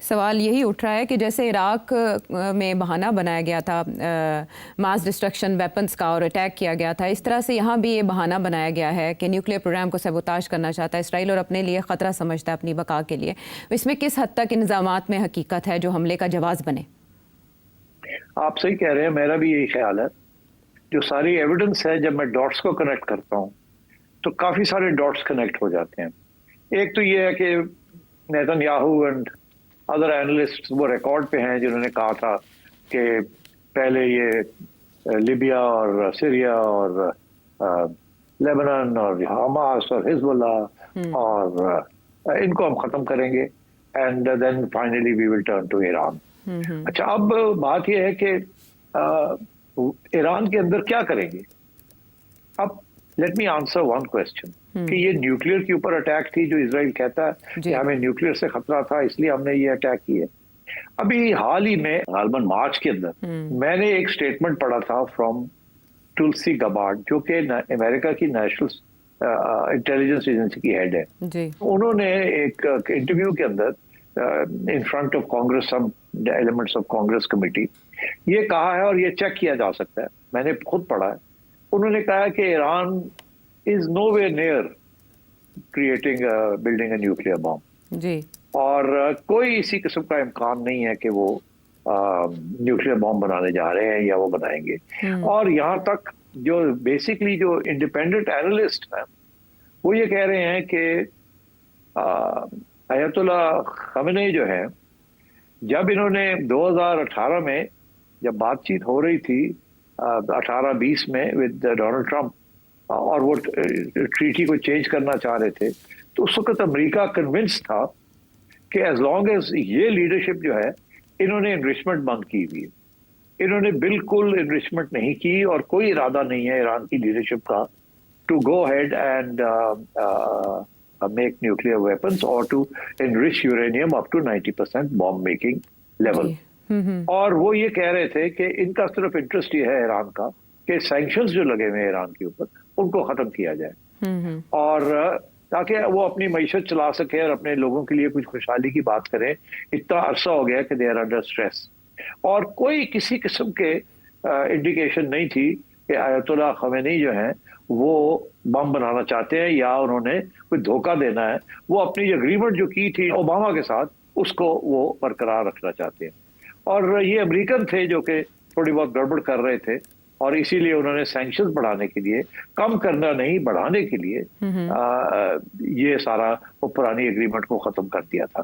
سوال یہی اٹھ رہا ہے کہ جیسے عراق میں بہانہ بنایا گیا تھا ماس ڈسٹرکشن ویپنز کا اور اٹیک کیا گیا تھا، اس طرح سے یہاں بھی یہ بہانہ بنایا گیا ہے کہ نیوکلیئر پروگرام کو سیبوتاژ کرنا چاہتا ہے اسرائیل اور اپنے لیے خطرہ سمجھتا ہے اپنی بقا کے لیے۔ اس میں کس حد تک انضامات میں حقیقت ہے جو حملے کا جواز بنے؟ آپ صحیح کہہ رہے ہیں، میرا بھی یہی خیال ہے۔ جو ساری ایویڈنس ہے، جب میں ڈاٹس کو کنیکٹ کرتا ہوں تو کافی سارے ڈاٹس کنیکٹ ہو جاتے ہیں۔ ایک تو یہ ہے کہ Nitin Yahoo and other analyst وہ ریکارڈ پہ ہیں جنہوں نے کہا تھا کہ پہلے یہ لیبیا اور سیریا اور لیبنان اور حماس اور حزب اللہ اور ان کو ہم ختم کریں گے and then finally we will turn to Iran. اچھا، اب بات یہ ہے کہ ایران کے اندر کیا کریں گے؟ اب let me answer one question کہ یہ نیوکلیئر کے اوپر اٹیک تھی جو اسرائیل کہتا ہے کہ ہمیں نیوکلیئر سے خطرہ تھا اس لیے ہم نے یہ اٹیک کیے۔ ابھی حال ہی میں غالباً مارچ کے اندر میں نے ایک سٹیٹمنٹ پڑھا تھا فرام تلسی گبارڈ جو کہ امریکہ کی نیشنل انٹیلیجنس ایجنسی کی ہیڈ ہے۔ انہوں نے ایک انٹرویو کے اندر in front of Congress some elements of Congress committee یہ کہا ہے، اور یہ چیک کیا جا سکتا ہے، میں نے خود پڑھا ہے۔ انہوں نے کہا کہ Iran is no way near creating building a nuclear bomb, اور کوئی اسی قسم کا امکان نہیں ہے کہ وہ نیوکلیئر بام بنانے جا رہے ہیں یا وہ بنائیں گے۔ اور یہاں تک جو بیسکلی جو انڈیپینڈنٹ اینالسٹ ہیں وہ یہ کہہ رہے ہیں کہ آیت اللہ خامنئی جو ہیں، جب انہوں نے 2018 میں جب بات چیت ہو رہی تھی 18-20 میں ود ڈونلڈ ٹرمپ اور وہ ٹریٹی کو چینج کرنا چاہ رہے تھے، تو اس وقت امریکہ کنونس تھا کہ ایز لانگ ایز یہ لیڈرشپ جو ہے انہوں نے انرچمنٹ بند کی ہوئی ہے، انہوں نے بالکل انرچمنٹ نہیں کی اور کوئی ارادہ نہیں ہے ایران کی لیڈرشپ کا to go head and make nuclear weapons اور to enrich uranium up to 90% bomb making level. اور وہ یہ کہہ رہے تھے کہ ان کا صرف انٹرسٹ یہ ہے ایران کا کہ سینکشنز جو لگے ہوئے ہیں ایران کے اوپر ان کو ختم کیا جائے، اور تاکہ وہ اپنی معیشت چلا سکے اور اپنے لوگوں کے لیے کچھ خوشحالی کی بات کریں۔ اتنا عرصہ ہو گیا کہ دے آر انڈر اسٹریس، اور کوئی کسی قسم کے انڈیکیشن نہیں تھی کہ آیت اللہ خامنئی جو ہیں وہ بم بنانا چاہتے ہیں یا انہوں نے کوئی دھوکہ دینا ہے۔ وہ اپنی اگریمنٹ جو کی تھی اوباما کے ساتھ اس کو وہ برقرار رکھنا چاہتے ہیں، اور یہ امریکن تھے جو کہ تھوڑی بہت گڑبڑ کر رہے تھے، اور اسی لیے انہوں نے سینکشنز بڑھانے کے لیے، کم کرنا نہیں بڑھانے کے لیے یہ سارا وہ پرانی اگریمنٹ کو ختم کر دیا تھا۔